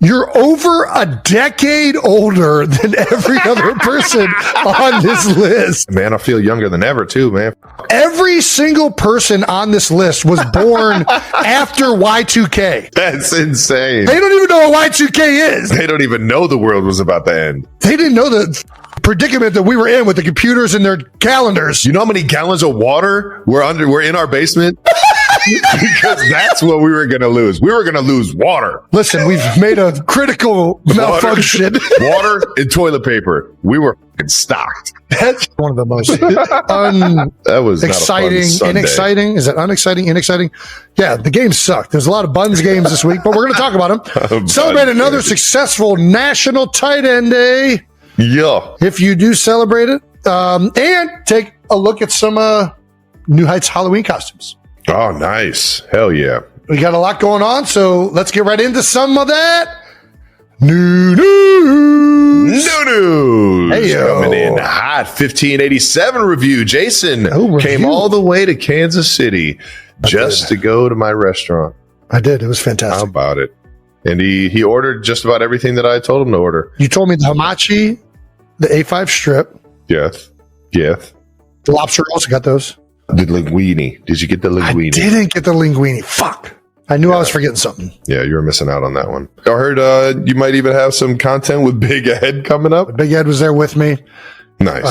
You're over a decade older than every other person on this list. Man, I feel younger than ever, too, man. Every single person on this list was born after Y2K. That's insane. They don't even know what Y2K is. They don't even know the world was about to end. They didn't know the predicament that we were in with the computers and their calendars. You know how many gallons of water were in our basement? Because that's what we were going to lose. We were going to lose water. Listen, we've made a critical malfunction. Water and toilet paper. We were stocked. That's one of the most that was exciting, inexciting. Is that unexciting, inexciting? Yeah, the game sucked. There's a lot of Buns games this week, but we're going to talk about them. Celebrate another successful National Tight End Day. Yeah. If you do celebrate it. And take a look at some New Heights Halloween costumes. Oh, nice. Hell yeah. We got a lot going on, so let's get right into some of that. New news. Hey-o. Coming in hot. 1587 review. Jason came all the way to Kansas City just to go to my restaurant. I did. It was fantastic. How about it? And he ordered just about everything that I told him to order. You told me the hamachi, the A5 strip. Yes. The lobster rolls, I got those. The linguine. Did you get the linguine? I didn't get the linguine. Fuck. I knew I was forgetting something. Yeah, you were missing out on that one. I heard you might even have some content with Big Ed coming up. Big Ed was there with me. Nice.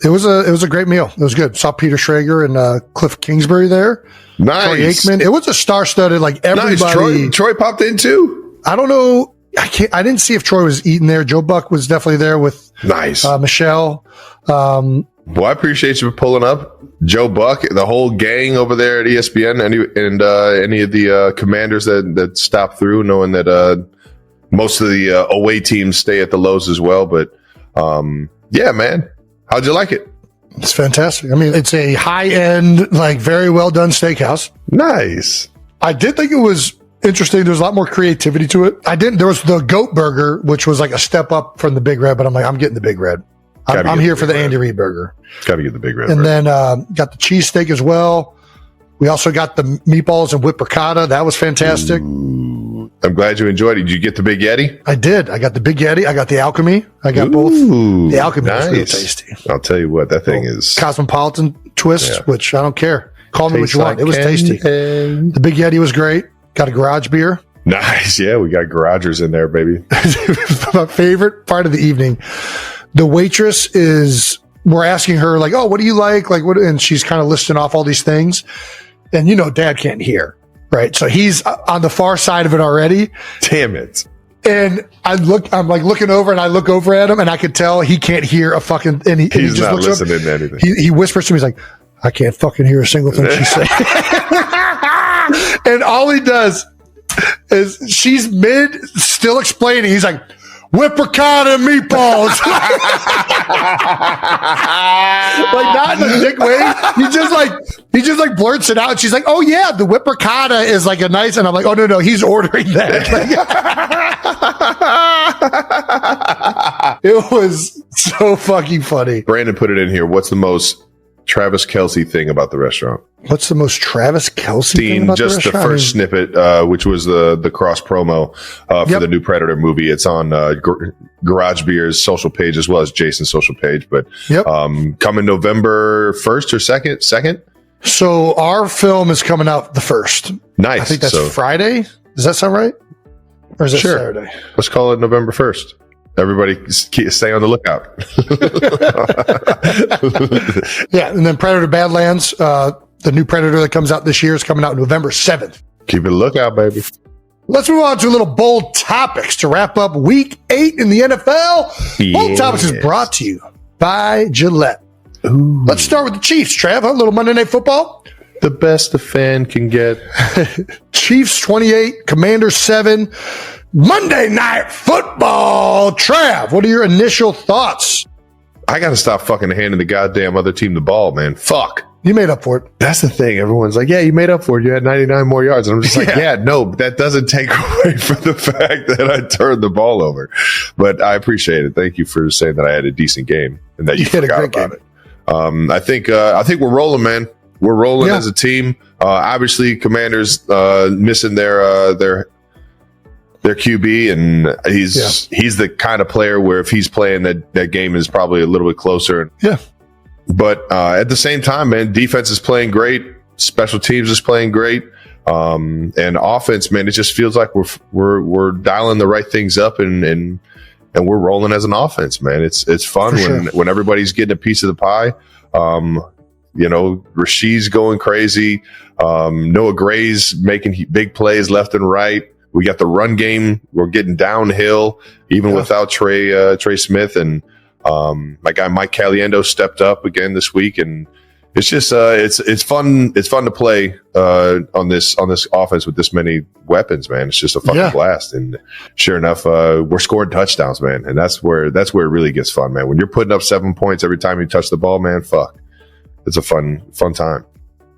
It was a great meal. It was good. Saw Peter Schrager and Cliff Kingsbury there. Nice. Troy Aikman. It was a star-studded, like everybody. Nice. Troy popped in too. I don't know. I didn't see if Troy was eating there. Joe Buck was definitely there with Michelle. Well, I appreciate you for pulling up. Joe Buck, the whole gang over there at ESPN, and any of the commanders that stopped through, knowing that most of the away teams stay at the Lowe's as well. But yeah, man, how'd you like it? It's fantastic. I mean, it's a high-end, like very well-done steakhouse. Nice. I did think it was interesting. There's a lot more creativity to it. There was the goat burger, which was like a step up from the Big Red, but I'm getting the Big Red. I'm here for the Andy Reid burger. Got to get the Big Red. And then got the cheesesteak as well. We also got the meatballs and whipped ricotta. That was fantastic. Ooh, I'm glad you enjoyed it. Did you get the Big Yeti? I did. I got the Big Yeti. I got the Alchemy. I got both. The Alchemy was really tasty. I'll tell you what, that thing is cosmopolitan twist, which I don't care. Call me what you want. It was tasty. The Big Yeti was great. Got a garage beer. Nice. Yeah, we got garagers in there, baby. My favorite part of the evening. The waitress we're asking her like, oh, what do you like? Like what? And she's kind of listing off all these things. And Dad can't hear, right? So he's on the far side of it already. Damn it. And I'm like looking over and I look over at him and I could tell he can't hear a fucking, and he he's just not looks listening up, to anything. He whispers to me, he's like, I can't fucking hear a single thing she's saying. And all he does is she's still explaining. He's like, whip ricotta and meatballs. Like not in a dick way. He just like blurts it out. And she's like, oh yeah, the whip ricotta is like a nice, and I'm like, oh no, he's ordering that. It was so fucking funny. Brandon put it in here. What's the most Travis Kelce thing about the restaurant? What's the most Travis Kelce thing about just the first snippet, which was the cross promo for the new Predator movie. It's on Garage Beer's social page as well as Jason's social page. But coming November 1st or 2nd? So our film is coming out the 1st. Nice. I think that's Friday. Does that sound right? Or is it Saturday? Let's call it November 1st. Everybody stay on the lookout. Yeah, and then Predator Badlands, the new Predator that comes out this year is coming out November 7th. Keep it a lookout, baby. Let's move on to a little bold topics to wrap up week 8 in the NFL. Yes. Bold topics is brought to you by Gillette. Ooh. Let's start with the Chiefs, Trav. A little Monday Night Football. The best a fan can get. Chiefs 28, Commanders 7. Monday Night Football. Trav, what are your initial thoughts? I got to stop fucking handing the goddamn other team the ball, man. Fuck. You made up for it. That's the thing. Everyone's like, yeah, you made up for it. You had 99 more yards. And I'm just like, yeah, no, that doesn't take away from the fact that I turned the ball over. But I appreciate it. Thank you for saying that I had a decent game and that you forgot about it. I think we're rolling, man. We're rolling as a team. Obviously, Commanders missing their their QB, and he's the kind of player where if he's playing, that game is probably a little bit closer. Yeah. But at the same time, man, defense is playing great. Special teams is playing great. And offense, man, it just feels like we're dialing the right things up and we're rolling as an offense, man. It's fun when everybody's getting a piece of the pie. Rasheed's going crazy. Noah Gray's making big plays left and right. We got the run game. We're getting downhill even without Trey Smith, and my guy Mike Caliendo stepped up again this week, and it's just it's fun. It's fun to play on this offense with this many weapons, man. It's just a fucking blast. And sure enough, we're scoring touchdowns, man, and that's where it really gets fun, man. When you're putting up 7 points every time you touch the ball, man, fuck, it's a fun time.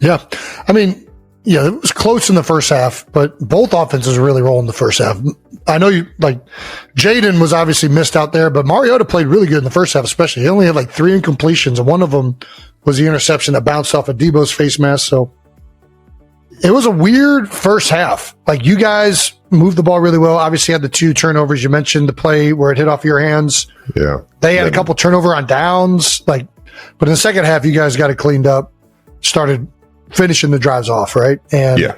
Yeah, I mean. Yeah, it was close in the first half, but both offenses really rolled in the first half. I know Jaden was obviously missed out there, but Mariota played really good in the first half, especially. He only had 3 incompletions, and one of them was the interception that bounced off of Debo's face mask. So it was a weird first half. You guys moved the ball really well. Obviously had the 2 turnovers. You mentioned the play where it hit off your hands. Yeah. They had a couple turnover on downs. But in the second half, you guys got it cleaned up, started finishing the drives off, right? And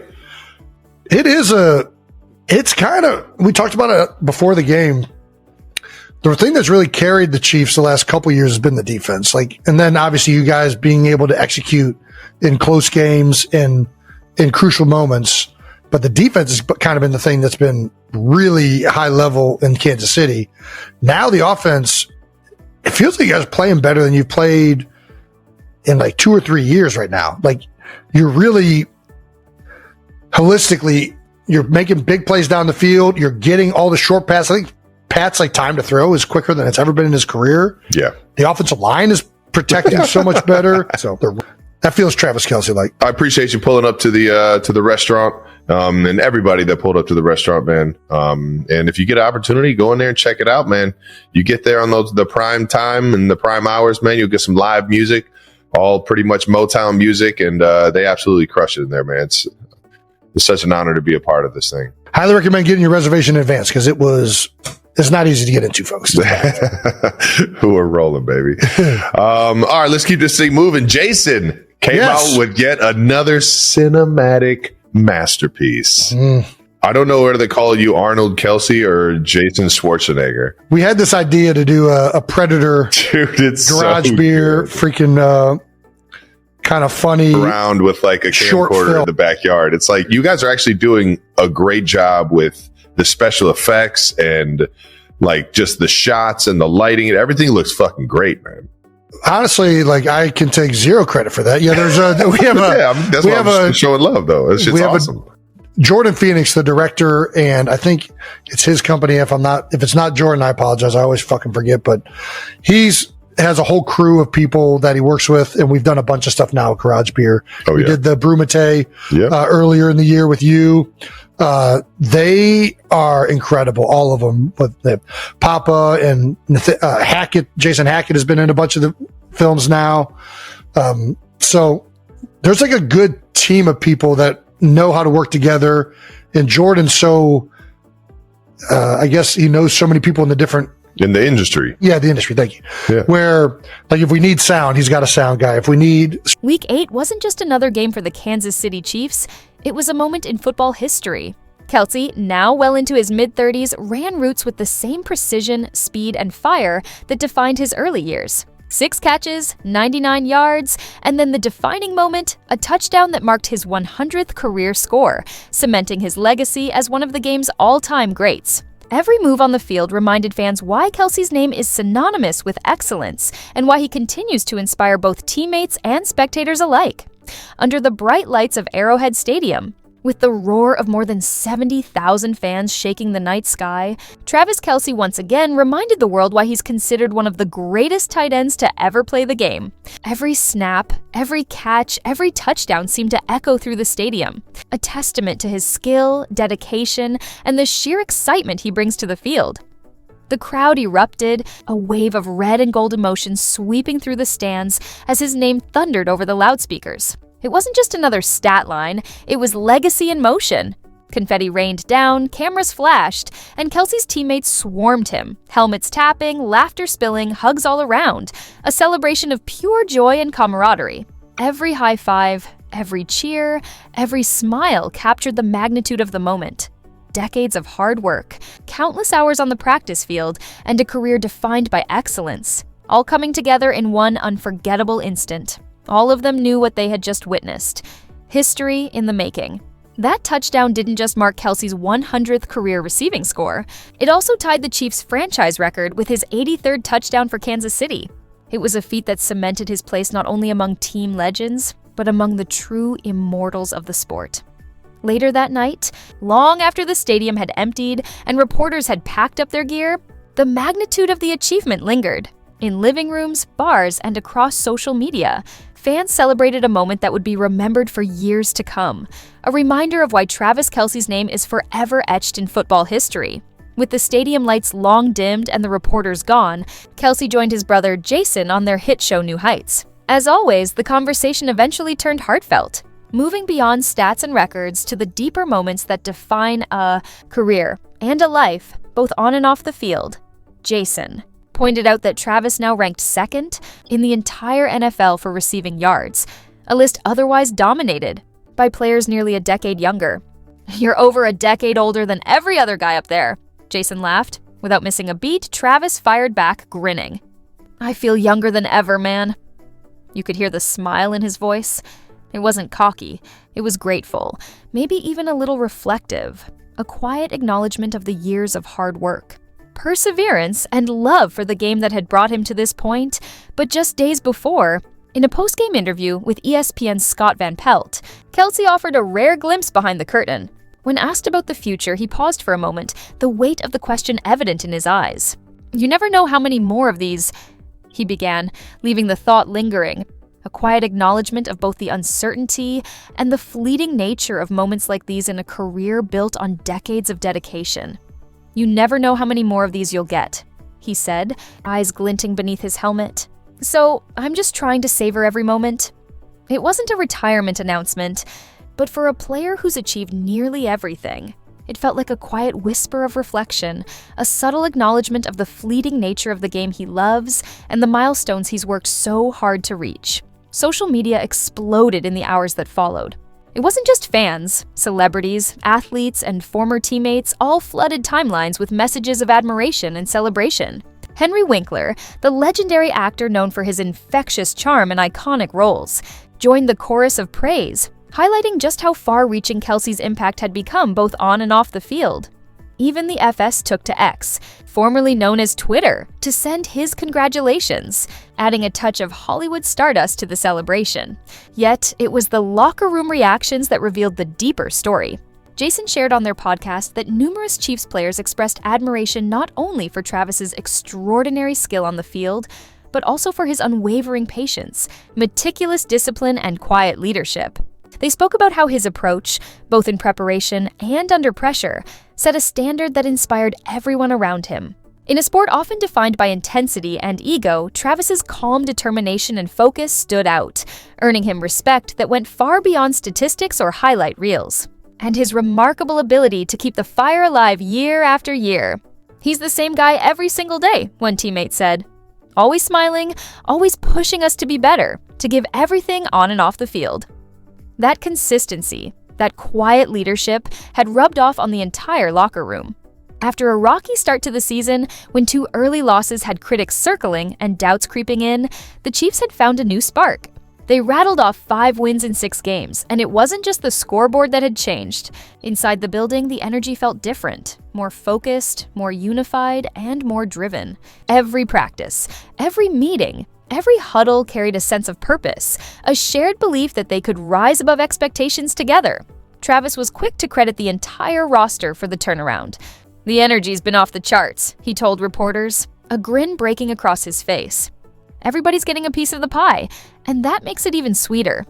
it's kind of, we talked about it before the game. The thing that's really carried the Chiefs the last couple of years has been the defense. And then obviously you guys being able to execute in close games and in crucial moments. But the defense has kind of been the thing that's been really high level in Kansas City. Now the offense, it feels like you guys are playing better than you've played in 2 or 3 years right now. You're really holistically, you're making big plays down the field. You're getting all the short passes. I think Pat's time to throw is quicker than it's ever been in his career. Yeah. The offensive line is protecting so much better. So that feels Travis Kelce like. I appreciate you pulling up to the restaurant, and everybody that pulled up to the restaurant, man. And if you get an opportunity, go in there and check it out, man. You get there on the prime time and the prime hours, man. You'll get some live music. All pretty much Motown music, and they absolutely crush it in there, man. It's such an honor to be a part of this thing. Highly recommend getting your reservation in advance because it's not easy to get into, folks. Who are rolling, baby. All right, let's keep this thing moving. Jason came out with yet another cinematic masterpiece. I don't know whether they call you Arnold Kelce or Jason Schwarzenegger. We had this idea to do a Predator garage beer, freaking kind of funny. Around with a camcorder in the backyard. It's you guys are actually doing a great job with the special effects and just the shots and the lighting and everything looks fucking great, man. Honestly, I can take zero credit for that. Yeah, that's why I'm showing love though. It's just awesome. Jordan Phoenix, the director, and I think it's his company. If it's not Jordan, I apologize. I always fucking forget, but has a whole crew of people that he works with, and we've done a bunch of stuff now at Garage Beer. We did the Brumate earlier in the year with you. They are incredible, all of them. But Papa and Hackett, Jason Hackett has been in a bunch of the films now. So there's a good team of people that know how to work together, and Jordan's I guess he knows so many people in the industry. Yeah, the industry. Thank you. Yeah. Where if we need sound, he's got a sound guy. If we need Week 8 wasn't just another game for the Kansas City Chiefs. It was a moment in football history. Kelce, now well into his mid-30s, ran routes with the same precision, speed, and fire that defined his early years. 6 catches, 99 yards, and then the defining moment, a touchdown that marked his 100th career score, cementing his legacy as one of the game's all-time greats. Every move on the field reminded fans why Kelce's name is synonymous with excellence and why he continues to inspire both teammates and spectators alike. Under the bright lights of Arrowhead Stadium, with the roar of more than 70,000 fans shaking the night sky, Travis Kelce once again reminded the world why he's considered one of the greatest tight ends to ever play the game. Every snap, every catch, every touchdown seemed to echo through the stadium, a testament to his skill, dedication, and the sheer excitement he brings to the field. The crowd erupted, a wave of red and gold emotion sweeping through the stands as his name thundered over the loudspeakers. It wasn't just another stat line, it was legacy in motion. Confetti rained down, cameras flashed, and Kelce's teammates swarmed him, helmets tapping, laughter spilling, hugs all around, a celebration of pure joy and camaraderie. Every high five, every cheer, every smile captured the magnitude of the moment. Decades of hard work, countless hours on the practice field, and a career defined by excellence, all coming together in one unforgettable instant. All of them knew what they had just witnessed. History in the making. That touchdown didn't just mark Kelce's 100th career receiving score. It also tied the Chiefs' franchise record with his 83rd touchdown for Kansas City. It was a feat that cemented his place not only among team legends, but among the true immortals of the sport. Later that night, long after the stadium had emptied and reporters had packed up their gear, the magnitude of the achievement lingered. In living rooms, bars, and across social media, fans celebrated a moment that would be remembered for years to come, a reminder of why Travis Kelce's name is forever etched in football history. With the stadium lights long dimmed and the reporters gone, Kelce joined his brother Jason on their hit show New Heights. As always, the conversation eventually turned heartfelt, moving beyond stats and records to the deeper moments that define a career and a life, both on and off the field. Jason pointed out that Travis now ranked second in the entire NFL for receiving yards, a list otherwise dominated by players nearly a decade younger. "You're over a decade older than every other guy up there," Jason laughed. Without missing a beat, Travis fired back, grinning. "I feel younger than ever, man." You could hear the smile in his voice. It wasn't cocky, it was grateful, maybe even a little reflective, a quiet acknowledgement of the years of hard work, perseverance, and love for the game that had brought him to this point. But just days before, in a post-game interview with ESPN's Scott Van Pelt, Kelce offered a rare glimpse behind the curtain. When asked about the future, he paused for a moment, the weight of the question evident in his eyes. "You never know how many more of these," he began, leaving the thought lingering, a quiet acknowledgement of both the uncertainty and the fleeting nature of moments like these in a career built on decades of dedication. "You never know how many more of these you'll get," he said, eyes glinting beneath his helmet. "So I'm just trying to savor every moment." It wasn't a retirement announcement, but for a player who's achieved nearly everything, it felt like a quiet whisper of reflection, a subtle acknowledgement of the fleeting nature of the game he loves and the milestones he's worked so hard to reach. Social media exploded in the hours that followed. It wasn't just fans. Celebrities, athletes, and former teammates all flooded timelines with messages of admiration and celebration. Henry Winkler, the legendary actor known for his infectious charm and iconic roles, joined the chorus of praise, highlighting just how far-reaching Kelce's impact had become both on and off the field. Even the FS took to X, formerly known as Twitter, to send his congratulations, adding a touch of Hollywood stardust to the celebration. Yet, it was the locker room reactions that revealed the deeper story. Jason shared on their podcast that numerous Chiefs players expressed admiration not only for Travis's extraordinary skill on the field, but also for his unwavering patience, meticulous discipline, and quiet leadership. They spoke about how his approach, both in preparation and under pressure, set a standard that inspired everyone around him. In a sport often defined by intensity and ego, Travis's calm determination and focus stood out, earning him respect that went far beyond statistics or highlight reels. And his remarkable ability to keep the fire alive year after year. "He's the same guy every single day," one teammate said. "Always smiling, always pushing us to be better, to give everything on and off the field." That consistency, that quiet leadership, had rubbed off on the entire locker room. After a rocky start to the season, when 2 early losses had critics circling and doubts creeping in, the Chiefs had found a new spark. They rattled off 5 wins in 6 games, and it wasn't just the scoreboard that had changed. Inside the building, the energy felt different, more focused, more unified, and more driven. Every practice, every meeting, every huddle carried a sense of purpose, a shared belief that they could rise above expectations together. Travis was quick to credit the entire roster for the turnaround. "The energy's been off the charts," he told reporters, a grin breaking across his face. Everybody's getting a piece of the pie, and that makes it even sweeter.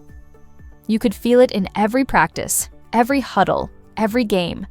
You could feel it in every practice, every huddle, every game.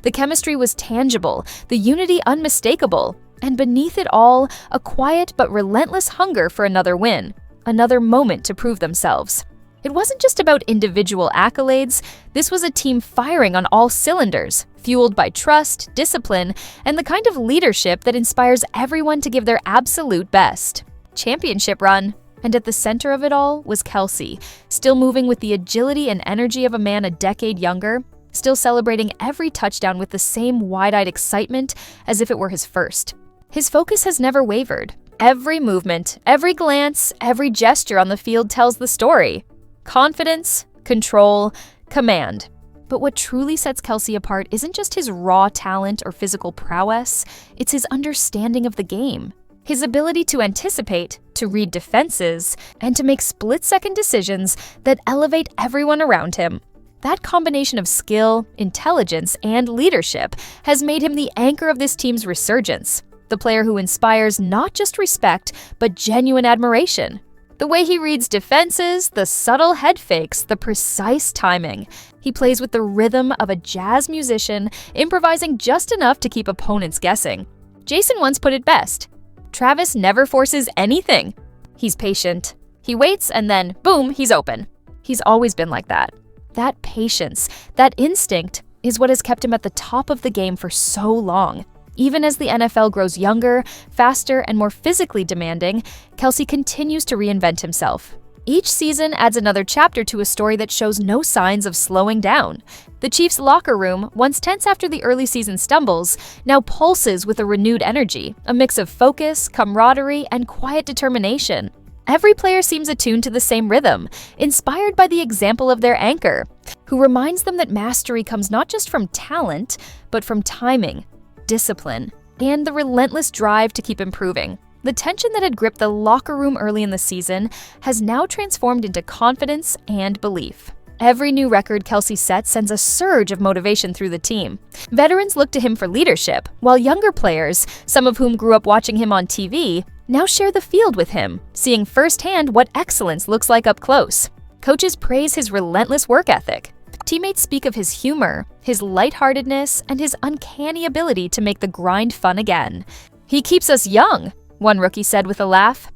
The chemistry was tangible, the unity unmistakable, and beneath it all, a quiet but relentless hunger for another win, another moment to prove themselves. It wasn't just about individual accolades, this was a team firing on all cylinders, fueled by trust, discipline, and the kind of leadership that inspires everyone to give their absolute best. Championship run. And at the center of it all was Kelce, still moving with the agility and energy of a man a decade younger, still celebrating every touchdown with the same wide-eyed excitement as if it were his first. His focus has never wavered. Every movement, every glance, every gesture on the field tells the story. Confidence, control, command. But what truly sets Kelce apart isn't just his raw talent or physical prowess, it's his understanding of the game. His ability to anticipate, to read defenses, and to make split-second decisions that elevate everyone around him. That combination of skill, intelligence, and leadership has made him the anchor of this team's resurgence, the player who inspires not just respect, but genuine admiration. The way he reads defenses, the subtle head fakes, the precise timing. He plays with the rhythm of a jazz musician, improvising just enough to keep opponents guessing. Jason once put it best: Travis never forces anything. He's patient. He waits and then, boom, he's open. He's always been like that. That patience, that instinct, is what has kept him at the top of the game for so long. Even as the NFL grows younger, faster, and more physically demanding, Kelce continues to reinvent himself. Each season adds another chapter to a story that shows no signs of slowing down. The Chiefs' locker room, once tense after the early season stumbles, now pulses with a renewed energy, a mix of focus, camaraderie, and quiet determination. Every player seems attuned to the same rhythm, inspired by the example of their anchor, who reminds them that mastery comes not just from talent, but from timing, discipline, and the relentless drive to keep improving. The tension that had gripped the locker room early in the season has now transformed into confidence and belief. Every new record Kelce sets sends a surge of motivation through the team. Veterans look to him for leadership, while younger players, some of whom grew up watching him on TV, now share the field with him, seeing firsthand what excellence looks like up close. Coaches praise his relentless work ethic. Teammates speak of his humor, his lightheartedness, and his uncanny ability to make the grind fun again. "He keeps us young," one rookie said with a laugh.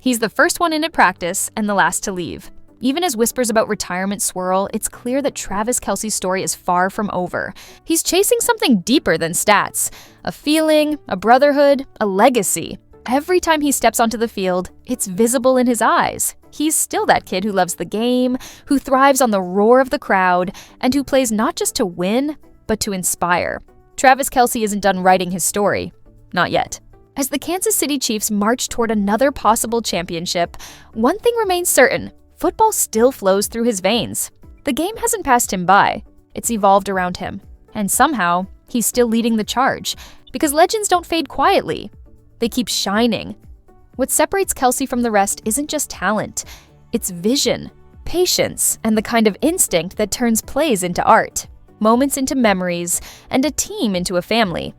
He's the first one in at practice and the last to leave. Even as whispers about retirement swirl, it's clear that Travis Kelce's story is far from over. He's chasing something deeper than stats, a feeling, a brotherhood, a legacy. Every time he steps onto the field, it's visible in his eyes. He's still that kid who loves the game, who thrives on the roar of the crowd, and who plays not just to win, but to inspire. Travis Kelce isn't done writing his story. Not yet. As the Kansas City Chiefs march toward another possible championship, one thing remains certain: football still flows through his veins. The game hasn't passed him by. It's evolved around him. And somehow, he's still leading the charge, because legends don't fade quietly. They keep shining. What separates Kelce from the rest isn't just talent. It's vision, patience, and the kind of instinct that turns plays into art, moments into memories, and a team into a family.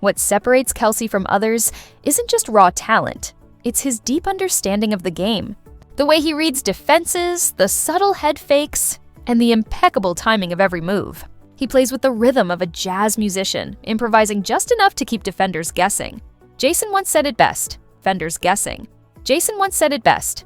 What separates Kelce from others isn't just raw talent. It's his deep understanding of the game. The way he reads defenses, the subtle head fakes, and the impeccable timing of every move. He plays with the rhythm of a jazz musician, improvising just enough to keep defenders guessing. Jason once said it best. Defenders guessing. Jason once said it best.